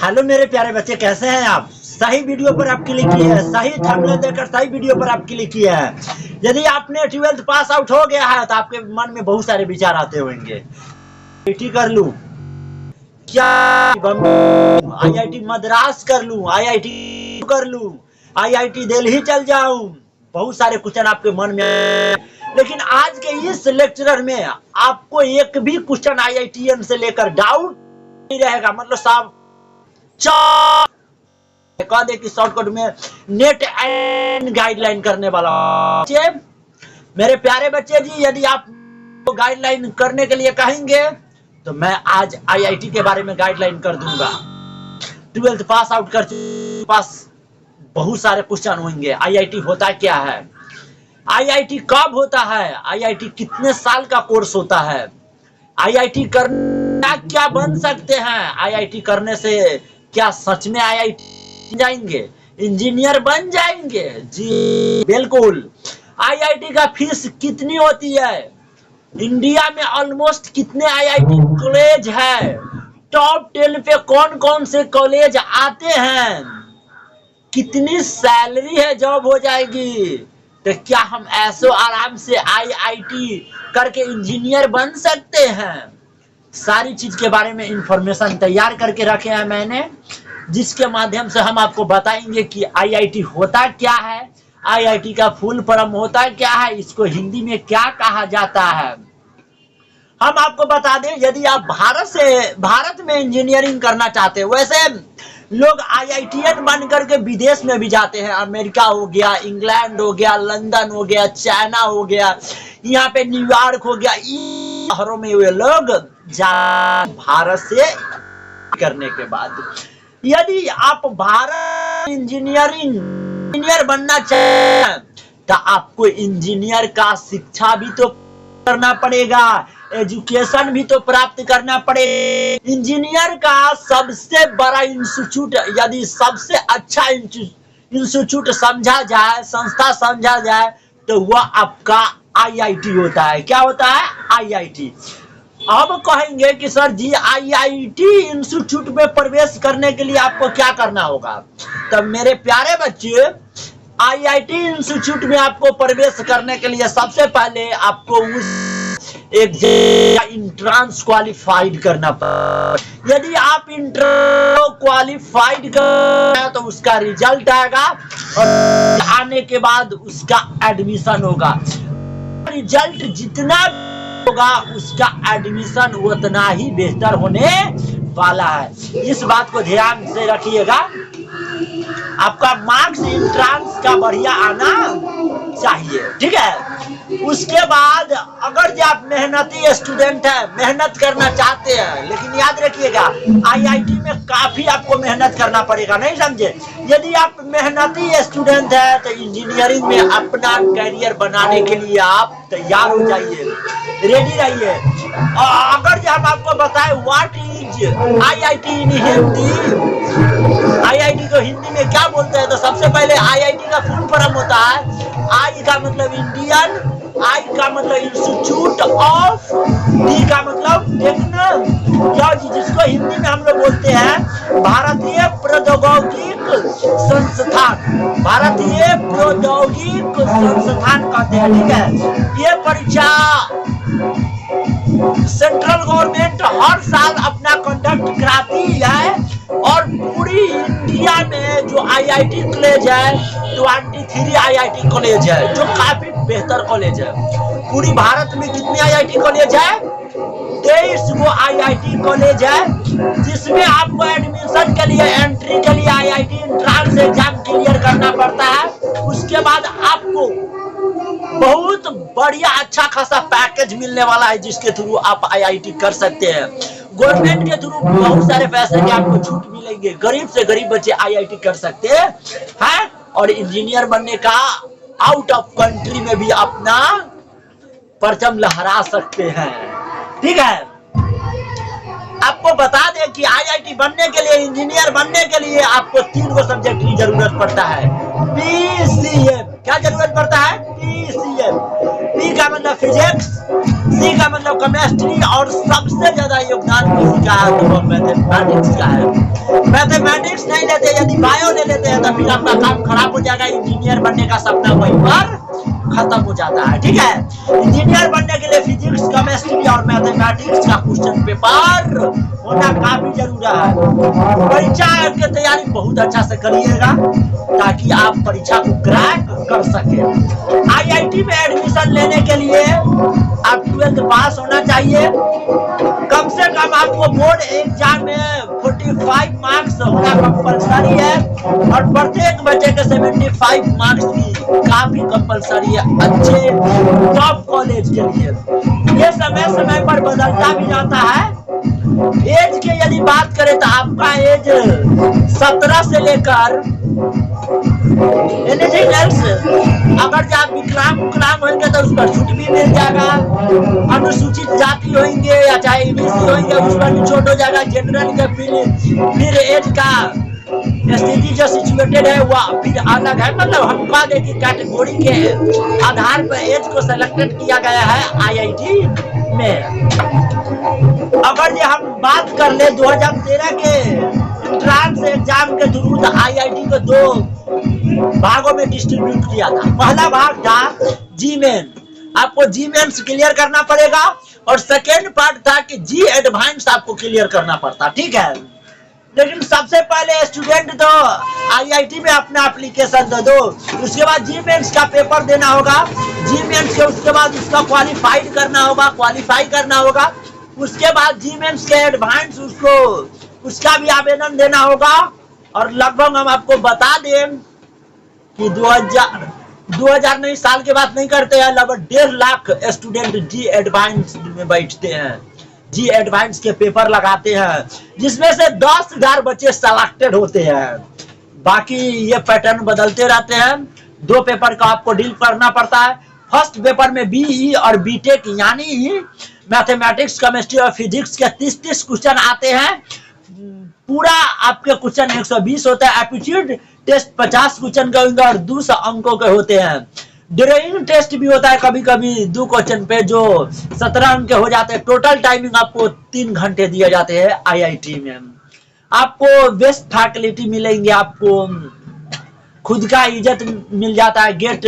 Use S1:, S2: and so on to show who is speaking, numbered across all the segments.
S1: Hello मेरे प्यारे बच्चे, कैसे हैं आप? सही वीडियो पर आप क्लिक किए हैं, सही थंबनेल देकर सही वीडियो पर आप क्लिक किए हैं। यदि आपने 12th पास आउट हो गया है तो आपके मन में बहुत सारे विचार आते होंगे। आईआईटी कर लूं क्या, आईआईटी मद्रास कर लूं, आईआईटी कर लूं, आईआईटी दिल्ली चल जाऊं, बहुत सारे क्वेश्चन आपके मन में आए। लेकिन आज के इस लेक्चर में आपको एक भी क्वेश्चन आईआईटीएन से लेकर डाउट नहीं रहेगा। मतलब साहब कह दे कि शॉर्टकट में नेट एंड गाइडलाइन करने वाला। मेरे प्यारे बच्चे जी, यदि आप गाइडलाइन करने के लिए कहेंगे तो मैं आज आईआईटी के बारे में गाइडलाइन कर दूंगा। 12th पास आउट कर पास बहुत सारे क्वेश्चन होंगे। आईआईटी होता क्या है, आईआईटी कब होता है, आईआईटी कितने साल का कोर्स होता है, आईआईटी करना क्या बन सकते हैं, आईआईटी करने से क्या सच में आईआईटी जाएंगे, इंजीनियर बन जाएंगे? जी बिल्कुल। आईआईटी का फीस कितनी होती है, इंडिया में ऑलमोस्ट कितने आईआईटी कॉलेज है, टॉप 10 पे कौन कौन से कॉलेज आते हैं, कितनी सैलरी है जॉब हो जाएगी, तो क्या हम ऐसो आराम से आईआईटी करके इंजीनियर बन सकते हैं? सारी चीज के बारे में इंफॉर्मेशन तैयार करके रखे हैं मैंने, जिसके माध्यम से हम आपको बताएंगे कि आईआईटी होता क्या है, आईआईटी का फुल फॉर्म होता क्या है, इसको हिंदी में क्या कहा जाता है। हम आपको बता दें, यदि आप भारत में इंजीनियरिंग करना चाहते हैं, वैसे लोग आईआईटीएन बन करके विदेश में भी जाते हैं। अमेरिका हो गया, इंग्लैंड हो गया, लंदन हो गया, चाइना हो गया, यहाँ पे न्यूयॉर्क हो गया, शहरों में वे लोग भारत से करने के बाद, यदि आप भारत इंजीनियर बनना चाहते हैं तो आपको इंजीनियर का शिक्षा भी तो करना पड़ेगा, एजुकेशन भी तो प्राप्त करना पड़ेगा। इंजीनियर का सबसे बड़ा इंस्टीट्यूट, यदि सबसे अच्छा इंस्टीट्यूट समझा जाए, संस्था समझा जाए, तो वह आपका आईआईटी होता है। क्या होता है? आईआईटी। अब कहेंगे कि सर जी आईआईटी इंस्टीट्यूट में प्रवेश करने के लिए आपको क्या करना होगा? तब मेरे प्यारे बच्चे, आईआईटी इंस्टीट्यूट में आपको प्रवेश करने के लिए सबसे पहले आपको एक इंट्रांस क्वालिफाइड करना पड़ेगा। यदि आप इंट्रांस क्वालिफाइड कर तो उसका रिजल्ट आएगा और आने के बाद उसका एडमिशन होगा। रिजल्ट जितना होगा उसका एडमिशन उतना ही बेहतर होने वाला है। इस बात को ध्यान से रखिएगा। आपका मार्क्स इंट्रांस का बढ़िया आना चाहिए, ठीक है। उसके बाद अगर जो आप मेहनती स्टूडेंट है, मेहनत करना चाहते हैं, लेकिन याद रखिएगा आईआईटी में काफी आपको मेहनत करना पड़ेगा, नहीं समझे? यदि आप मेहनती स्टूडेंट है तो इंजीनियरिंग में अपना करियर बनाने के लिए आप तैयार हो जाइए, रेडी रहिए। अगर जो हम आपको बताएं what is IIT in Hindi, IIT को हिंदी में क्या बोलते हैं, तो सबसे पहले आईआईटी का फुल फॉर्म होता है, आई का मतलब इंडियन, आई का मतलब इंस्टीट्यूट ऑफ, टी का मतलब टेक्नोलॉजी, जिसको हिंदी में हम लोग बोलते हैं भारतीय प्रौद्योगिक संस्थान, भारतीय प्रौद्योगिक संस्थान कहते हैं, ठीक है। ये परीक्षा सेंट्रल गवर्नमेंट हर साल अपना कंडक्ट कराती है और पूरी इंडिया में जो आईआईटी कॉलेज है 23 आईआईटी कॉलेज है, जो काफी बेहतर कॉलेज है। पूरी भारत में कितने आईआईटी कॉलेज है? 23 गो आईआईटी कॉलेज है, जिसमें आपको एडमिशन के लिए, एंट्री के लिए आईआईटी एंट्रेंस एग्जाम क्लियर करना पड़ता है। उसके बाद आपको बहुत बढ़िया अच्छा खासा पैकेज मिलने वाला है, जिसके थ्रू आप आईआईटी कर सकते हैं। गवर्नमेंट के थ्रू बहुत सारे पैसे के आपको छूट मिलेंगे, गरीब से गरीब बच्चे आईआईटी कर सकते हैं और इंजीनियर बनने का आउट ऑफ कंट्री में भी अपना परचम लहरा सकते हैं, ठीक है। आपको बता दें कि आईआईटी बनने के लिए, इंजीनियर बनने के लिए आपको 3 गो सब्जेक्ट की जरूरत पड़ता है। पीसीएम, क्या जरूरत पड़ता है? पीसीएम। पी का मतलब फिजिक्स, सी का मतलब केमिस्ट्री और सबसे ज्यादा योगदान किसी का है तो वो मैथमेटिक्स का है। मैथमेटिक्स नहीं लेते, यदि बायो ले लेते हैं तो फिर आपका काम खराब हो जाएगा। इंजीनियर बनने का सपना वहीं पर खत्म हो जाता है। ठीक है, इंजीनियर बनने के लिए फिजिक्स, केमिस्ट्री और मैथमेटिक्स का क्वेश्चन पेपर होना काफी जरूरी है। परीक्षा की तैयारी बहुत अच्छा से करिएगा ताकि आप परीक्षा को क्रैक कर सके। आईआईटी में एडमिशन लेने के लिए आप 12th पास होना चाहिए। कम से कम आपको बोर्ड एग्जाम में 45 मार्क्स होना कंपलसरी है और प्रत्येक बच्चे के 75 मार्क्स भी काफी कंपलसरी है अच्छे टॉप कॉलेज के लिए। ये समय समय पर बदलता भी जाता है। एज के यदि बात करें तो आपका एज 17 से लेकर एनीथिंग एल्स, अगर जो आप विकलांग होंगे तो उस पर छूट भी मिल जाएगा। अनुसूचित जाति होंगे या चाहे ईबीसी होंगे उस पर भी छूट हो जाएगा। जनरल के फिर एज का स्थिति जो सिचुएटेड है वह फिर अलग है। मतलब हम कह दें कि कैटेगरी के आधार पर एज को सेलेक्टेड किया गया है आईआईटी में। अगर ये हम बात कर ले 2013 के एंट्रांस एग्जाम के थ्रू तो आईआईटी को 2 भागों में डिस्ट्रीब्यूट किया था। पहला भाग था जी मेन, आपको जी मेन्स क्लियर करना पड़ेगा, और सेकेंड पार्ट था कि जी एडवांस आपको क्लियर करना पड़ता। ठीक है, लेकिन सबसे पहले स्टूडेंट तो आईआईटी में अपना एप्लीकेशन दे दो, उसके बाद जी मेंस का पेपर देना होगा। जी मेंस के उसके बाद उसका क्वालिफाइड करना होगा, क्वालिफाई करना होगा। उसके बाद जी मेंस के एडवांस उसका भी आवेदन देना होगा। और लगभग हम आपको बता दें कि 2000 नहीं, साल के बात नहीं करते हैं, लगभग 1.5 लाख स्टूडेंट जी एडवांस में बैठते हैं, जी एडवांस के पेपर लगाते हैं, जिसमें से 10,000 बच्चे सिलेक्टेड होते हैं। बाकी ये पैटर्न बदलते रहते हैं। 2 पेपर का आपको डील करना पड़ता है। फर्स्ट पेपर में बीई और बीटेक यानी मैथमेटिक्स, केमिस्ट्री और फिजिक्स के 30 क्वेश्चन आते हैं। पूरा आपके क्वेश्चन 120 होता है। एप्टीट्यूड टेस्ट 50 क्वेश्चन का होगा और 200 अंकों के होते हैं। ड्राइंग टेस्ट भी होता है कभी कभी 2 क्वेश्चन पे जो 17 अंक के हो जाते हैं। टोटल टाइमिंग आपको 3 घंटे दिए जाते हैं आईआईटी में। आपको बेस्ट फैकल्टी मिलेंगे, आपको खुद का इज्जत मिल जाता है, गेट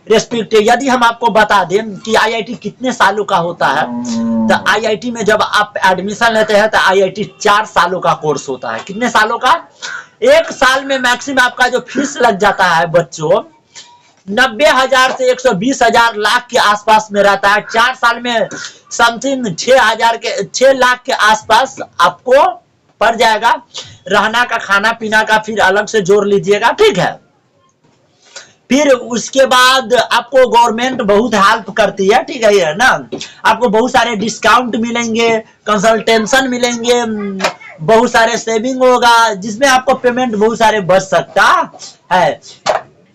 S1: रेस्पेक्ट। यदि हम आपको बता दें कि आईआईटी कितने सालों का होता है, तो आईआईटी में जब आप एडमिशन लेते हैं तो आईआईटी 4 सालों का कोर्स होता है। कितने सालों का? 1 साल में मैक्सिमम आपका जो फीस लग जाता है बच्चों 90,000 से 120,000 लाख के आसपास में रहता है। 4 साल में समथिंग 6 लाख के आसपास आपको पड़ जाएगा। रहना का, खाना पीना का फिर अलग से जोड़ लीजिएगा। ठीक है, फिर उसके बाद आपको गवर्नमेंट बहुत हेल्प करती है। ठीक है, ये ना आपको बहुत सारे डिस्काउंट मिलेंगे, कंसल्टेशन मिलेंगे, बहुत सारे सेविंग होगा, जिसमें आपको पेमेंट बहुत सारे बच सकता है।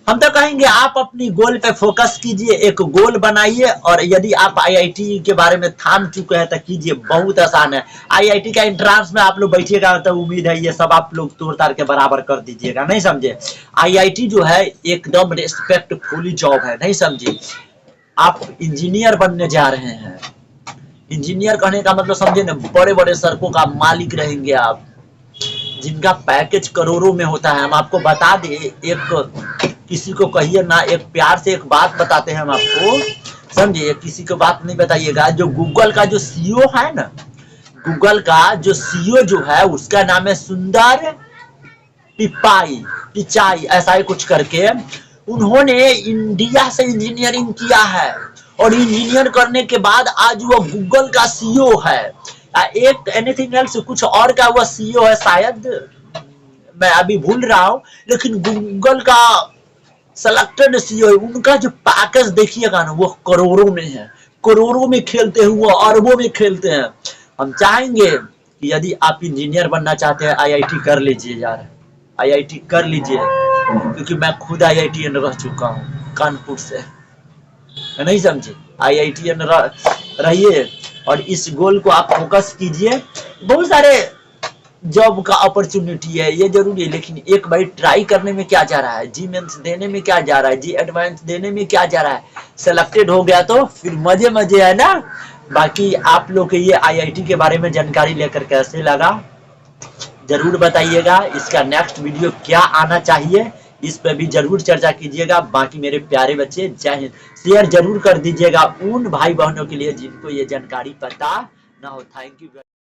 S1: हम तो कहेंगे आप अपनी गोल पे फोकस कीजिए, एक गोल बनाइए, और यदि आप आईआईटी के बारे में ठान चुके हैं तो कीजिए, बहुत आसान है। आईआईटी का एंट्रांस में आप लोग बैठिएगा तो उम्मीद है ये सब आप लोग तोड़ ताड़ के बराबर कर दीजिएगा, नहीं समझे। आईआईटी जो है एकदम रिस्पेक्टफुली जॉब है, नहीं समझे। आप इंजीनियर बनने जा रहे हैं, इंजीनियर कहने का मतलब समझे ना, बड़े बड़े सड़कों का मालिक रहेंगे आप, जिनका पैकेज करोड़ों में होता है। हम आपको बता दें, एक किसी को कहिए ना, एक प्यार से एक बात बताते हैं हम आपको, समझिए, किसी को बात नहीं बताइएगा। जो गूगल का जो सीईओ है ना, गूगल का जो सीईओ जो है उसका नाम है सुंदर पिचाई, ऐसा ही कुछ करके। उन्होंने इंडिया से इंजीनियरिंग किया है और इंजीनियर करने के बाद आज वो गूगल का सीईओ है। एक एनीथिंग एल्स कुछ और का वो सीईओ है, शायद मैं अभी भूल रहा हूं, लेकिन गूगल का सेलेक्टेड सीईओ। उनका जो पैकेज देखिएगा ना, वो करोड़ों में है, करोड़ों में खेलते हुए अरबों में खेलते हैं। हम चाहेंगे कि यदि आप इंजीनियर बनना चाहते हैं, आईआईटी कर लीजिए यार, आईआईटी कर लीजिए, क्योंकि मैं खुद आईआईटीएन रह चुका हूँ कानपुर से, नहीं समझे। आईआईटीएन रहिए और इस गोल को आप फोकस कीजिए। बहुत सारे जॉब का अपॉर्चुनिटी है, ये जरूरी है, लेकिन एक बार ट्राई करने में क्या जा रहा है, जी मेंस देने में क्या जा रहा है, जी एडवांस देने में क्या जा रहा है। सेलेक्टेड हो गया तो फिर मजे मजे है ना। बाकी आप लोग के ये आईआईटी के बारे में जानकारी लेकर कैसे लगा जरूर बताइएगा इसका नेक्स्ट वीडियो क्या आना चाहिए, इस पे भी जरूर चर्चा कीजिएगा। बाकी मेरे प्यारे बच्चे जय हिंद। शेयर जरूर कर दीजिएगा उन भाई बहनों के लिए जिनको ये जानकारी पता ना हो। Thank you.